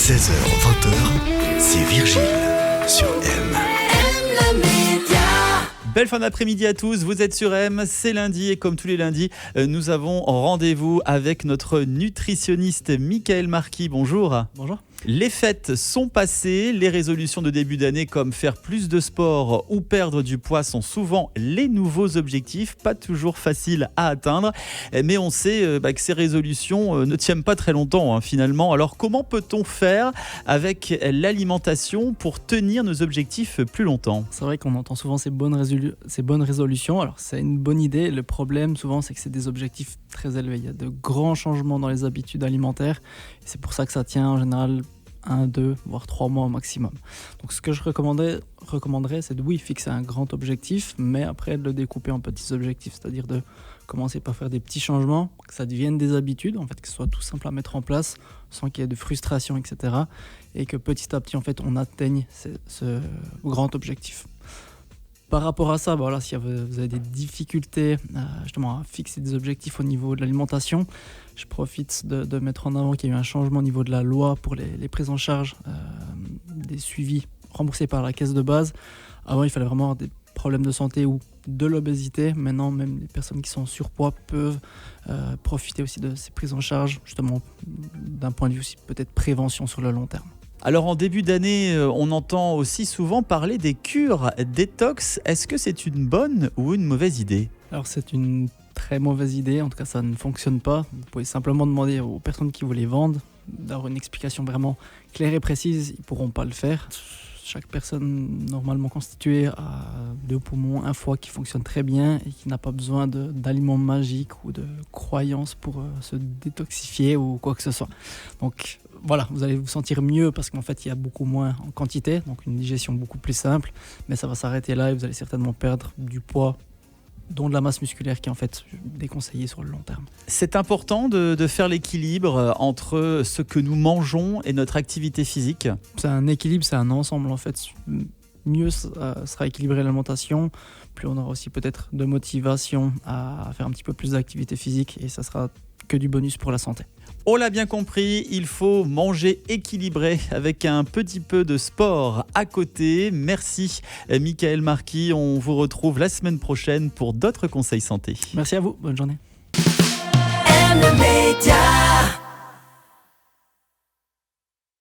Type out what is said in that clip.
16h-20h, c'est Virgile sur M. Belle fin d'après-midi à tous, vous êtes sur M, c'est lundi et comme tous les lundis, nous avons rendez-vous avec notre nutritionniste Michael Marquis. Bonjour. Bonjour. Les fêtes sont passées, les résolutions de début d'année comme faire plus de sport ou perdre du poids sont souvent les nouveaux objectifs, pas toujours faciles à atteindre, mais on sait que ces résolutions ne tiennent pas très longtemps finalement. Alors comment peut-on faire avec l'alimentation pour tenir nos objectifs plus longtemps ? C'est vrai qu'on entend souvent ces bonnes résolutions, alors c'est une bonne idée, le problème souvent c'est que c'est des objectifs très élevés, il y a de grands changements dans les habitudes alimentaires et c'est pour ça que ça tient en général 1, 2, voire 3 mois au maximum. Donc ce que je recommanderais, c'est de fixer un grand objectif, mais après de le découper en petits objectifs, c'est-à-dire de commencer par faire des petits changements, que ça devienne des habitudes, en fait, que ce soit tout simple à mettre en place, sans qu'il y ait de frustration, etc. Et que petit à petit, en fait, on atteigne ce grand objectif. Par rapport à ça, si vous avez des difficultés justement à fixer des objectifs au niveau de l'alimentation, je profite de mettre en avant qu'il y a eu un changement au niveau de la loi pour les prises en charge des suivis remboursés par la caisse de base. Avant, il fallait vraiment avoir des problèmes de santé ou de l'obésité. Maintenant, même les personnes qui sont en surpoids peuvent profiter aussi de ces prises en charge, justement d'un point de vue aussi peut-être prévention sur le long terme. Alors en début d'année, on entend aussi souvent parler des cures détox. Est-ce que c'est une bonne ou une mauvaise idée ? Alors c'est une très mauvaise idée, en tout cas ça ne fonctionne pas. Vous pouvez simplement demander aux personnes qui vous les vendent d'avoir une explication vraiment claire et précise, ils ne pourront pas le faire. Chaque personne normalement constituée a 2 poumons, un foie qui fonctionne très bien et qui n'a pas besoin d'aliments magiques ou de croyances pour se détoxifier ou quoi que ce soit. Donc voilà, vous allez vous sentir mieux parce qu'en fait il y a beaucoup moins en quantité, donc une digestion beaucoup plus simple, mais ça va s'arrêter là et vous allez certainement perdre du poids, dont de la masse musculaire qui est en fait déconseillée sur le long terme. C'est important de faire l'équilibre entre ce que nous mangeons et notre activité physique. C'est un équilibre, c'est un ensemble en fait. Mieux sera équilibrée l'alimentation, plus on aura aussi peut-être de motivation à faire un petit peu plus d'activité physique et ça sera que du bonus pour la santé. On l'a bien compris, il faut manger équilibré avec un petit peu de sport à côté. Merci Michael Marquis, on vous retrouve la semaine prochaine pour d'autres conseils santé. Merci à vous, bonne journée. M-Media.